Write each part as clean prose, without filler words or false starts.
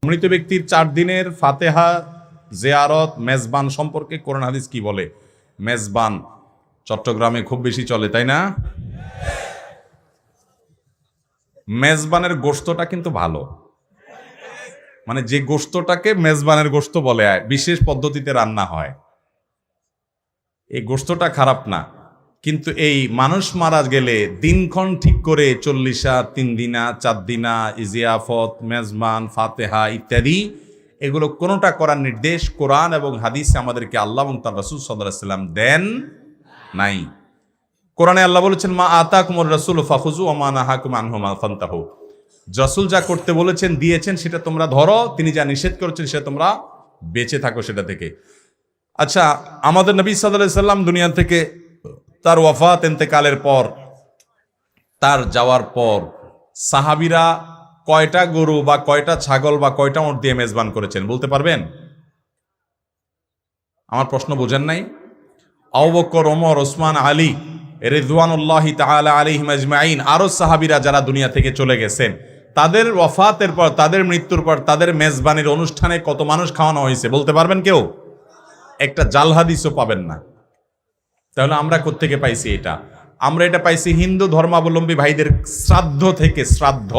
মৃত ব্যক্তির 4 দিনের ফাতেহা জিয়ারত মেজবান সম্পর্কে কোরআন হাদিস কি বলে? মেজবান চট্টগ্রামে খুব বেশি চলে, তাই না? মেজবানের গোশতটা কিন্তু ভালো, মানে যে গোশতটাকে মেজবানের গোশত বলে, বিশেষ পদ্ধতিতে রান্না হয়, এই গোশতটা খারাপ না। কিন্তু এই মানুষ মারা গেলে দিনক্ষণ ঠিক করে 40 3 দিনা 4 দিনা ইজিয়াফত মেজবান ফাতেহা ইত্যাদি এগুলো কোনোটা করার নির্দেশ কোরআন এবং হাদিসে আমাদেরকে আল্লাহ এবং তার রাসূল সাল্লাল্লাহু আলাইহি ওয়াসাল্লাম দেন নাই। কোরআনে আল্লাহ বলেছেন, মা আতাকুমুর রাসূলু ফাখুযু ওয়া মা নাহাকুম আনহু ফান্তাহু। রাসূল যা করতে বলেছেন দিয়েছেন সেটা তোমরা ধরো, তিনি যা নিষেধ করেছেন সেটা তোমরা বেঁচে থাকো সেটা থেকে। আচ্ছা, আমাদের নবী সাল্লাল্লাহু আলাইহি ওয়াসাল্লাম দুনিয়া থেকে তার ওয়াফাত ইন্তেকালের পর, তার যাওয়ার পর সাহাবীরা কয়টা গরু বা কয়টা ছাগল বা কয়টা উট দিয়ে মেজবান করেছেন বলতে পারবেন? আমার প্রশ্ন বোঝেন নাই? আবু বকর, ওমর, ওসমান, আলী রিদওয়ানুল্লাহি তাআলা আলাইহিম আজমাইন, আরো সাহাবীরা যারা দুনিয়া থেকে চলে গেছেন, তাদের ওয়াফাতের পর, তাদের মৃত্যুর পর তাদের মেজবানির অনুষ্ঠানে কত মানুষ খাওয়ানো হয়েছে বলতে পারবেন কেউ? একটা জাল হাদিসও পাবেন না। তাহলে আমরা কোত্থেকে পাইছি এটা? আমরা এটা পাইছি হিন্দু ধর্মাবলম্বী ভাইদের শ্রাদ্ধ থেকে। শ্রাদ্ধ,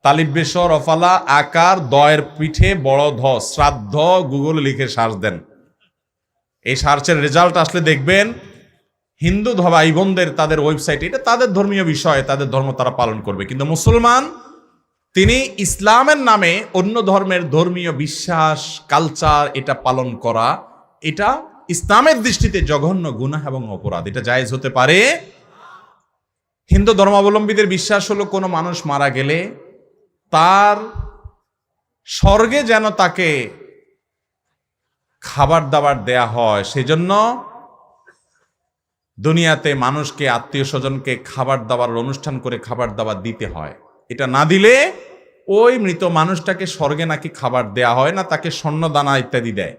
তালিব বেসর অফালা আকার দয়ের পিঠে বড় ধ, শ্রাদ্ধ গুগলে লিখে সার্চ দেন, এই সার্চের রেজাল্ট আসলে দেখবেন হিন্দু ভাই বোনদের তাদের ওয়েবসাইটে, এটা তাদের ধর্মীয় বিষয়, তাদের ধর্ম তারা পালন করবে। কিন্তু মুসলমান তিনি ইসলামের নামে অন্য ধর্মের ধর্মীয় বিশ্বাস কালচার এটা পালন করা, এটা ইসলামের দৃষ্টিতে জঘন্য গুনাহ এবং অপরাধ, এটা জায়েজ হতে পারে। হিন্দু ধর্মাবলম্বীদের বিশ্বাস হলো কোনো মানুষ মারা গেলে তার স্বর্গে যেন তাকে খাবার দাবার দেয়া হয়, সেজন্য দুনিয়াতে মানুষকে আত্মীয় স্বজনকে খাবার দাবার অনুষ্ঠান করে খাবার দাবার দিতে হয়। এটা না দিলে ওই মৃত মানুষটাকে স্বর্গে নাকি খাবার দেয়া হয় না, তাকে স্বর্ণ দানা ইত্যাদি দেয়।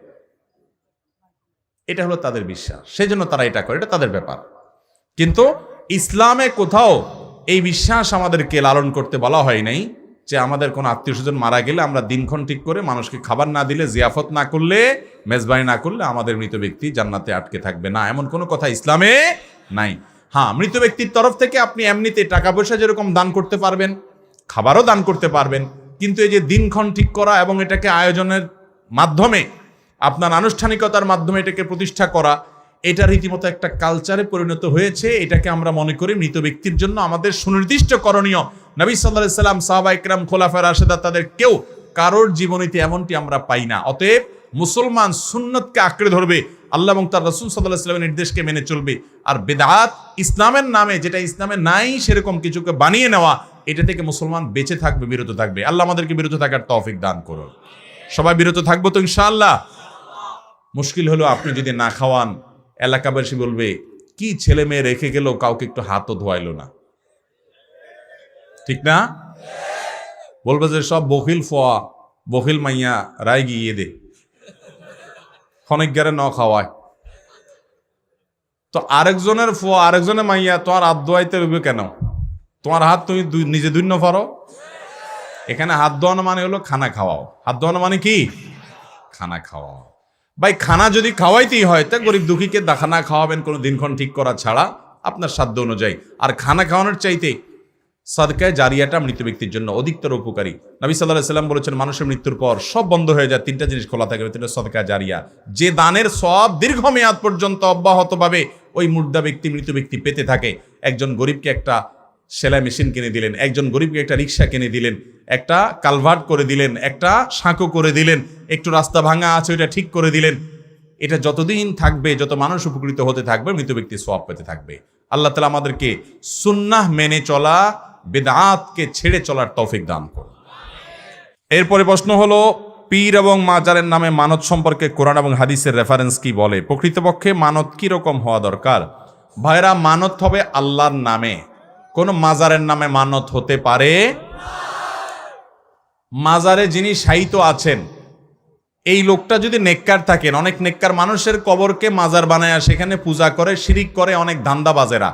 এটা হলো তাদের বিশ্বাস, সেজন্য তারা এটা করে, এটা তাদের ব্যাপার। কিন্তু ইসলামে কোথাও এই বিশ্বাস আমাদেরকে লালন করতে বলা হয় নাই যে আমাদের কোনো আত্মীয় স্বজন মারা গেলে আমরা দিনক্ষণ ঠিক করে মানুষকে খাবার না দিলে, জিয়াফত না করলে, মেজবানি না করলে আমাদের মৃত ব্যক্তি জান্নাতে আটকে থাকবে না, এমন কোনো কথা ইসলামে নাই। হ্যাঁ, মৃত ব্যক্তির তরফ থেকে আপনি এমনিতে টাকা পয়সা যেরকম দান করতে পারবেন, খাবারও দান করতে পারবেন, কিন্তু এই যে দিনক্ষণ ঠিক করা এবং এটাকে আয়োজনের মাধ্যমে, আপনার আনুষ্ঠানিকতার মাধ্যমে এটাকে প্রতিষ্ঠা করা, এটা রীতিমতো একটা কালচারে পরিণত হয়েছে। এটাকে আমরা মনে করি মৃত ব্যক্তির জন্য আমাদের সুনির্দিষ্ট করণীয়। নবী সাল্লাল্লাহু আলাইহি সাল্লাম, সাহাবা ইকরাম, খোলাফায়ে রাশেদা, তাদের কেউ কারোর জীবনীতে এমনটি আমরা পাই না। অতএব মুসলমান সুন্নতকে আঁকড়ে ধরবে, আল্লাহ এবং তার রাসূল সাল্লাল্লাহু আলাইহি সাল্লামের নির্দেশকে মেনে চলবে। আর বিদআত, ইসলামের নামে যেটা ইসলামে নাই সেরকম কিছুকে বানিয়ে নেওয়া, এটা থেকে মুসলমান বেঁচে থাকবে, বিরত থাকবে। আল্লাহ আমাদেরকে বিরত থাকার তৌফিক দান করুন। সবাই বিরত থাকবো তো ইনশাআল্লাহ। মুশকিল হলো আপনি যদি না খাওয়ান, এলাকাবাসী বলবে কি ছেলে মেয়ে রেখে গেল, কাউকে একটু হাতও ধোয়াইলো না, ঠিক না? বলবে যে সব বখিল ফোয়া, বখিল মাইয়া রায় গিয়ে দে, খনিক গারে ন খাওয়ায়। তো আরেকজনের ফোয়া, আরেকজনের মাইয়া তোমার হাত ধোয়াইতে রইবে কেন? তোমার হাত তুমি নিজে ধুইন্য পারো। এখানে হাত ধোয়ানো মানে হলো খানা খাওয়াও। হাত ধোয়ানো মানে কি? খানা খাওয়াও। ভাই, খানা যদি খাওয়াইতেই হয় তা গরিব দুঃখীকে খানা খাওয়াবেন কোনো দিনক্ষণ ঠিক করা ছাড়া, আপনার সাধ্য অনুযায়ী। আর খানা খাওয়ানোর চাইতে সাদকায়ে জারিয়াটা মৃত ব্যক্তির জন্য অধিকতর উপকারী। নবী সাল্লাল্লাহু আলাইহি সাল্লাম বলেছেন, মানুষের মৃত্যুর পর সব বন্ধ হয়ে যায়, 3টা জিনিস খোলা থাকে, তিনটা সাদকায়ে জারিয়া, যে দানের সওয়াব দীর্ঘমেয়াদ পর্যন্ত অব্যাহতভাবে ওই মুর্দা ব্যক্তি, মৃত ব্যক্তি পেতে থাকে। একজন গরিবকে একটা সেলাই মেশিন কিনে দিলেন, একজন গরিবকে একটা রিক্সা কিনে দিলেন, একটা কালভার্ট করে দিলেন, একটা সাঁকো করে দিলেন, একটু রাস্তা ভাঙা আছে ওইটা ঠিক করে দিলেন। এটা যতদিন থাকবে, যত মানুষ উপকৃত হতে থাকবে, মৃত ব্যক্তি সওয়াব পেতে থাকবে। আল্লাহ তাআলা আমাদেরকে সুন্নাহ মেনে চলা, বিদআতকে ছেড়ে চলার তৌফিক দান করুন। এরপরে প্রশ্ন হলো, পীর এবং মাজারের নামে মানত সম্পর্কে কোরআন এবং হাদিসের রেফারেন্স কি বলে? প্রকৃতপক্ষে মানত কি রকম হওয়া দরকার? ভাইরা, মানত হবে আল্লাহর নামে, কোন মাজারের নামে মানত হতে পারে? মাজারে যিনি শায়িত আছেন এই লোকটা যদি নেককার থাকেন, অনেক নেককার মানুষের কবরকে মাজার বানায় সেখানে পূজা করে, শিরিক করে অনেক ধান্দাবাজেরা,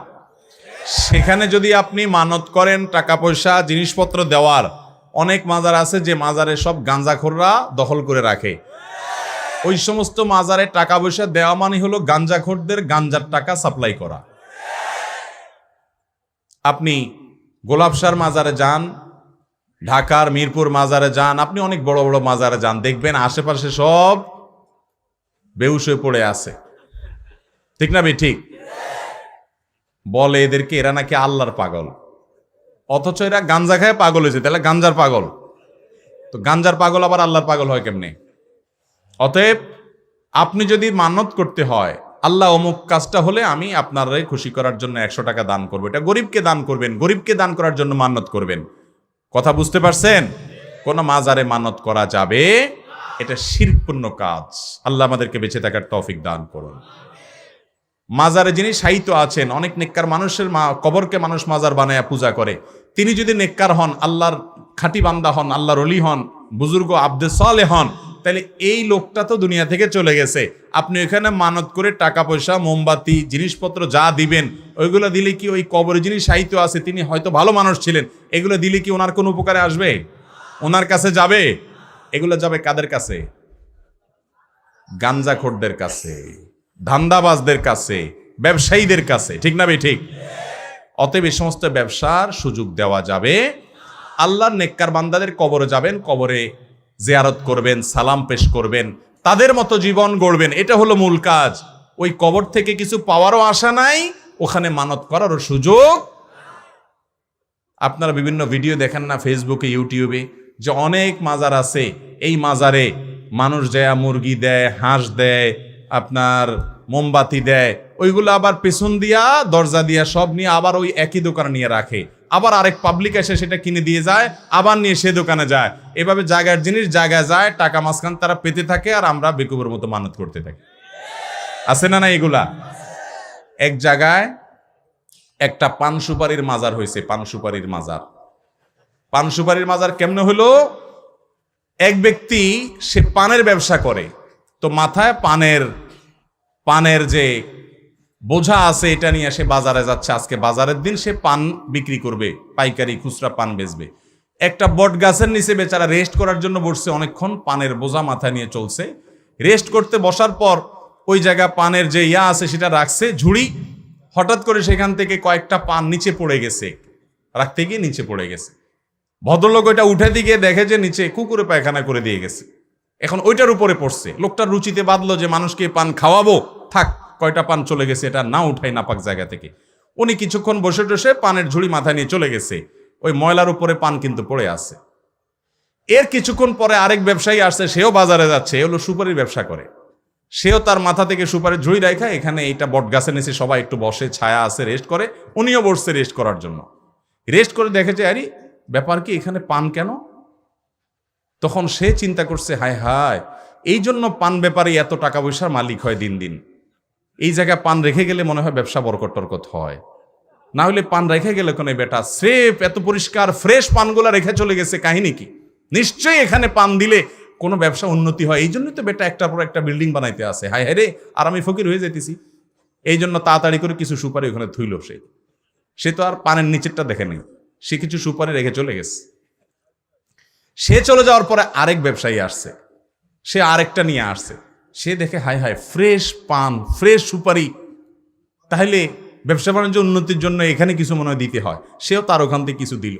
সেখানে যদি আপনি মানত করেন টাকা পয়সা জিনিসপত্র দেওয়ার, অনেক মাজার আছে যে মাজারে সব গাঞ্জাখোররা দখল করে রাখে। ওই সমস্ত মাজারে টাকা পয়সা দেওয়া মানে হলো গাঞ্জাখোরদের গাঞ্জার টাকা সাপ্লাই করা। আপনি গোলাপশার মাজারে যান, ঢাকার মিরপুর মাজারে যান, আপনি অনেক বড় বড় মাজারে যান, দেখবেন আশেপাশে সব বেহুশ হয়ে পড়ে আছে। ঠিক না ঠিক? বলে এদেরকে এরা নাকি আল্লাহর পাগল, অথচ এরা গাঞ্জা খায় পাগল হয়েছে। তাহলে গাঞ্জার পাগল, তো গাঞ্জার পাগল আবার আল্লাহর পাগল হয় কেমনে? অতএব আপনি যদি মানত করতে হয়, আল্লাহ অমুক কাজটা হলে আমি আপনারাই খুশি করার জন্য 100 টাকা দান করবো, এটা গরিবকে দান করবেন, গরিবকে দান করার জন্য মানত করবেন। কথা বুঝতে পারছেন? কোন মাজারে মানত করা যাবে, এটা শিরকপূর্ণ কাজ। আল্লাহ আমাদেরকে বেঁচে থাকার তৌফিক দান করুন। মাজারে যিনি শায়িত আছেন, অনেক নেককার মানুষের কবরকে মানুষ মাজার বানায়া পূজা করে। তিনি যদি নেককার হন, আল্লাহর খাঁটি বান্দা হন, আল্লাহর ওলি হন, বুজুর্গ আব্দে সালেহ হন, তাহলে এই লোকটা তো দুনিয়া থেকে চলে গেছে। আপনি এখানে মানত করে টাকা পয়সা, মোমবাতি, জিনিসপত্র যা দিবেন, ওইগুলো দিলে কি ওই কবরে যিনি শায়িত আছে তিনি হয়তো ভালো মানুষ ছিলেন, এগুলো দিলে কি ওনার কোনো উপকারে আসবে? ওনার কাছে যাবে? এগুলো যাবে কাদের কাছে? গাঞ্জাখোরদের কাছে, ধান্দাবাজদের কাছে, ব্যবসায়ীদের কাছে। ঠিক না ঠিক? অতএব এই সমস্ত ব্যবসার সুযোগ দেওয়া যাবে। আল্লাহর নেককার বান্দাদের কবরে যাবেন, কবরে জিয়ারত করবেন, সালাম পেশ করবেন, তাদের মতো জীবন গড়বেন, এটা হলো মূল কাজ। ওই কবর থেকে কিছু পাওয়ারও আশা নাই, ওখানে মানত করারও সুযোগ। আপনারা বিভিন্ন ভিডিও দেখেন না ফেসবুকে, ইউটিউবে, যে অনেক মাজার আছে, এই মাজারে মানুষ যায় মুরগি দেয়, হাঁস দেয়, আপনার মোমবাতি দেয়, ওইগুলো আবার পেছন দিয়া দরজা দিয়া সব নিয়ে আবার ওই একই দোকানে নিয়ে রাখে। আবার আরেক পাবলিক এসে সেটা কিনে দিয়ে যায়, আবার নিয়ে সে দোকানে যায়। এভাবে জায়গার জিনিস জায়গায় যায়, টাকা মাঝখান তারা পেতে থাকে, আর আমরা বেকুবের মতো মানত করতে থাকি। আছে না না এগুলা? এক জায়গায় একটা পান সুপারির মাজার হয়েছে, পান সুপারির মাজার। পান সুপারির মাজার কেমনে হলো? এক ব্যক্তি সে পানের ব্যবসা করে, তো মাথায় পানের যে বোঝা আছে এটা নিয়ে সে বাজারে যাচ্ছে। আজকে বাজারের দিন, সে পান বিক্রি করবে, পাইকারি খুচরা পান বেচবে। একটা বট গাছের নিচে বেচারা রেস্ট করার জন্য বসছে, অনেকক্ষণ পানের বোঝা মাথায় নিয়ে চলছে। রেস্ট করতে বসার পর ওই জায়গা পানের যে আছে সেটা রাখছে, ঝুড়ি। হঠাৎ করে সেখান থেকে কয়েকটা পান নিচে পড়ে গেছে, রাখতে গিয়ে নিচে পড়ে গেছে। ভদ্রলোক ওইটা উঠে দিয়ে দেখে যে নিচে কুকুরে পায়খানা করে দিয়ে গেছে। এখন ওইটার উপরে পড়ছে, লোকটার রুচিতে বাঁধলো যে মানুষকে পান খাওয়াবো, থাক কয়টা পান চলে গেছে, এটা না উঠাই নাপাক জায়গা থেকে। উনি কিছুক্ষণ বসে টসে পানের ঝুড়ি মাথায় নিয়ে চলে গেছে, ওই ময়লার উপরে পান কিন্তু পড়ে আছে। এর কিছুক্ষণ পরে আরেক ব্যবসায়ী আসছে, সেও বাজারে যাচ্ছে, এ হলো সুপারির ব্যবসা করে। সেও তার মাথা থেকে সুপারির ঝুড়ি রাখা, এখানে এইটা বট গাছের নিচে সবাই একটু বসে, ছায়া আছে, রেস্ট করে। উনিও বসছে রেস্ট করার জন্য। রেস্ট করে দেখেছে, আরে ব্যাপার কি, এখানে পান কেন? তখন সে চিন্তা করছে, হায় হায়, এই জন্য পান ব্যাপারে এত টাকা পয়সার মালিক হয় দিন দিন। এই জায়গায় পান রেখে গেলে মনে হয় ব্যবসা বরকত টরকত হয়, না হলে পান রেখে গেলে কোনো বেটা স্রেফ এত পরিষ্কার ফ্রেশ পানগুলা রেখে চলে গেছে, কাহিনী কি? নিশ্চয়ই এখানে পান দিলে কোনো ব্যবসা উন্নতি হয়, এই জন্যই তো বেটা একটার পর একটা বিল্ডিং বানাইতে আসে। হায় হায় রে, আর আমি ফকির হয়ে যেতেছি। এই জন্য তাড়াতাড়ি করে কিছু সুপারি ওখানে থুইল। সে তো আর পানের নিচেরটা দেখে নেই, সে কিছু সুপারি রেখে চলে গেছে। সে চলে যাওয়ার পরে আরেক ব্যবসায়ী আসছে, সে আরেকটা নিয়ে আসছে। সে দেখে, হায় হায়, ফ্রেশ পান, ফ্রেশ সুপারি, তাহলে ব্যবসা বাণিজ্য উন্নতির জন্য এখানে কিছু মনে হয় দিতে হয়। সেও তার ওখান থেকে কিছু দিল।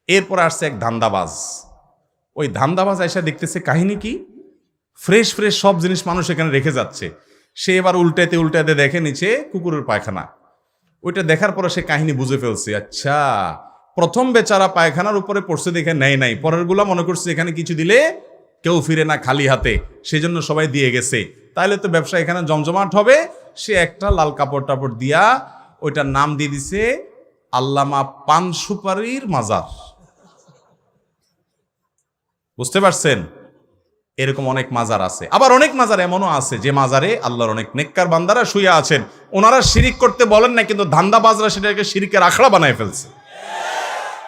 এরপর আসছে এক ধান্দাবাজ। ওই ধান্দাবাজ এসে দেখতেছে কাহিনী কি, ফ্রেশ ফ্রেশ সব জিনিস মানুষ এখানে রেখে যাচ্ছে। সে এবার উল্টাতে উল্টাতে দেখে নিচে কুকুরের পায়খানা। ওইটা দেখার পরে সে কাহিনী বুঝে ফেলছে। আচ্ছা, প্রথম বেচারা পায়খানার উপরে পড়ছে দেখে নেয় নাই, পরের গুলা মনে করছে এখানে কিছু দিলে কেউ ফিরে না খালি হাতে, সেই জন্য সবাই দিয়ে গেছে, তাইলে তো ব্যবসা এখানে জমজমাট হবে। সে একটা লাল কাপড় টাপড় দিয়া ওইটার নাম দিয়ে দিছে আল্লামা পান সুপারির মাজার। বুঝতে পারছেন? এরকম অনেক মাজার আছে। আবার অনেক মাজার এমনও আছে যে মাজারে আল্লাহর অনেক নেককার বান্দারা শুয়ে আছেন, ওনারা শিরিক করতে বলেন না, কিন্তু ধান্দাবাজরা সেটাকে শিরিকের আখড়া বানায় ফেলছে।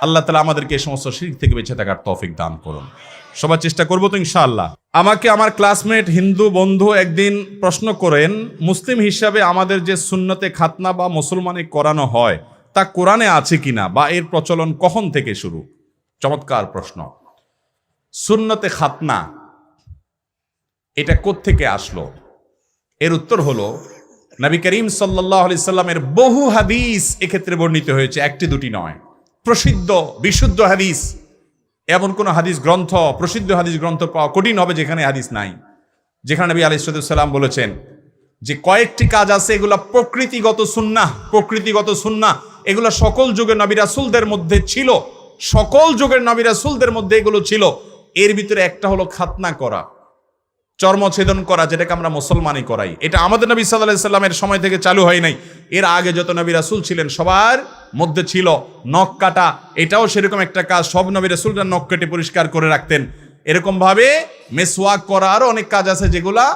আল্লাহ তাআলা আমাদেরকে এই সমস্ত শিরক থেকে বেঁচে থাকার তৌফিক দান করুন। সবার চেষ্টা করবো তো ইনশাআল্লাহ। আমাকে আমার ক্লাসমেট হিন্দু বন্ধু একদিন প্রশ্ন করেন, মুসলিম হিসাবে আমাদের যে সুন্নতে খাতনা বা মুসলমানে করানো হয় তা কোরআনে আছে কিনা, বা এর প্রচলন কখন থেকে শুরু? চমৎকার প্রশ্ন। সুন্নতে খাতনা এটা কোত্থেকে আসলো? এর উত্তর হলো নবী করিম সাল্লাল্লাহু আলাইহি সাল্লামের বহু হাদিস এক্ষেত্রে বর্ণিত হয়েছে, একটি দুটি নয়। প্রসিদ্ধ বিশুদ্ধ হাদিস, এমন কোন হাদিস গ্রন্থ, প্রসিদ্ধ হাদিস গ্রন্থ পাওয়া কঠিন হবে যেখানে হাদিস নাই, যেখানে নবী আলাইহিস সালাম বলেছেন যে কয়েকটি কাজ আছে এগুলা প্রকৃতিগত সুন্নাহ, প্রকৃতিগত সুন্নাহ, এগুলো সকল যুগের নবী রাসূলদের মধ্যে ছিল, সকল যুগের নবী রাসূলদের মধ্যে এগুলো ছিল। এর ভিতরে একটা হলো খাতনা করা, চর্মছেদন করা, যেটাকে আমরা মুসলমানই করাই। এটা আমাদের নবী সাল্লাল্লাহু আলাইহি সাল্লামের সময় থেকে চালু হয় নাই, এর আগে যত নবী রাসূল ছিলেন সবার মধ্যে ছিল। নখ কাটা, এটাও সেরকম একটা কাজ, সব নবী রাসূলরা নখ কেটে পরিষ্কার করে রাখতেন। এরকম ভাবে মেসওয়াক করা, আরো অনেক কাজ আছে যেগুলা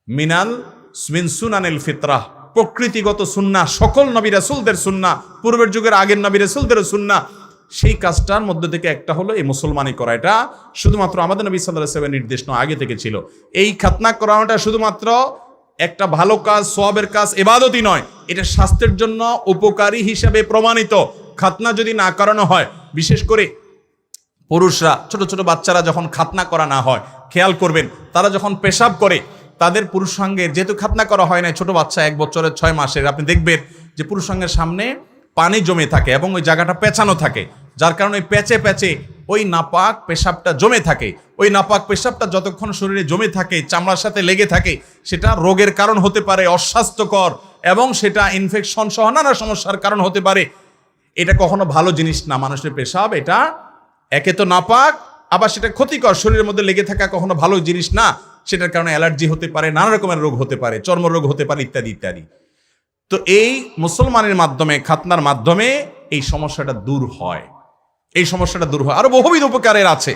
মিন সুনানিল ফিতরাহ, প্রকৃতিগত সুন্নাহ, সকল নবী রাসূলদের সুন্নাহ, পূর্বের যুগের আগের নবী রাসূলদের সুন্নাহ। সেই কাজটার মধ্যে থেকে একটা হলো এই মুসলমানি করা। এটা শুধুমাত্র আমাদের নবী সাল্লাল্লাহু আলাইহি ওয়াসাল্লামের নির্দেশ নয়, আগে থেকে ছিল। এই খাতনা করাটা শুধুমাত্র একটা ভালো কাজ, সওয়াবের কাজ, ইবাদতই নয়, এটা স্বাস্থ্যের জন্য উপকারী হিসেবে প্রমাণিত। খাতনা যদি না করানো হয়, বিশেষ করে পুরুষরা, ছোট ছোট বাচ্চারা যখন খাতনা করা না হয়, খেয়াল করবেন তারা যখন পেশাব করে তাদের পুরুষাঙ্গের, যেহেতু খাতনা করা হয় না, ছোট বাচ্চা 1 বছরের 6 মাসের, আপনি দেখবেন যে পুরুষাঙ্গের সামনে পানি জমে থাকে এবং ওই জায়গাটা পেঁচানো থাকে, যার কারণে ওই প্যাচে প্যাচে ওই নাপাক পেশাবটা জমে থাকে। ওই নাপাক পেশাবটা যতক্ষণ শরীরে জমে থাকে, চামড়ার সাথে লেগে থাকে, সেটা রোগের কারণ হতে পারে, অস্বাস্থ্যকর, এবং সেটা ইনফেকশন সহ নানা সমস্যার কারণ হতে পারে। এটা কখনো ভালো জিনিস না। মানুষের পেশাব এটা একে তো নাপাক, আবার সেটা ক্ষতিকর, শরীরের মধ্যে লেগে থাকা কখনো ভালো জিনিস না। সেটার কারণে অ্যালার্জি হতে পারে, নানা রকমের রোগ হতে পারে, চর্মরোগ হতে পারে, ইত্যাদি ইত্যাদি। তো এই মুসলমানের মাধ্যমে, খাতনার মাধ্যমে এই সমস্যাটা দূর হয়, এই সমস্যাটা দূর হয়, আরো বহুবিধ উপকারের আছে।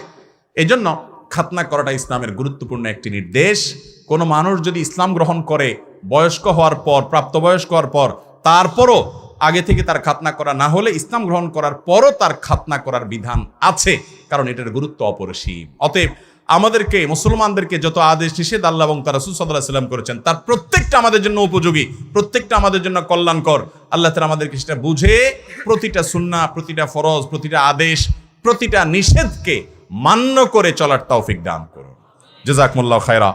এই জন্য খাতনা করাটা ইসলামের গুরুত্বপূর্ণ একটি নির্দেশ। কোনো মানুষ যদি ইসলাম গ্রহণ করে বয়স্ক হওয়ার পর, প্রাপ্তবয়স্ক হওয়ার পর, তারপরও আগে থেকে তার খাতনা করা না হলে, ইসলাম গ্রহণ করার পরও তার খাতনা করার বিধান আছে, কারণ এটার গুরুত্ব অপরিসীম। অতএব আমাদেরকে, মুসলমানদেরকে যত আদেশ নিষেধ আল্লাহ এবং তার রাসূল সাল্লাল্লাহু আলাইহি ওয়াসাল্লাম করেছেন, তার প্রত্যেকটা আমাদের জন্য উপযোগী, প্রত্যেকটা আমাদের জন্য কল্যাণকর। আল্লাহ তাআলা আমাদেরকে সেটা বুঝে প্রতিটা সুন্নাহ, প্রতিটা ফরজ, প্রতিটা আদেশ, প্রতিটা নিষেধকে মান্য করে চলার তৌফিক দান করুন। জাযাকুমুল্লাহু খায়রা।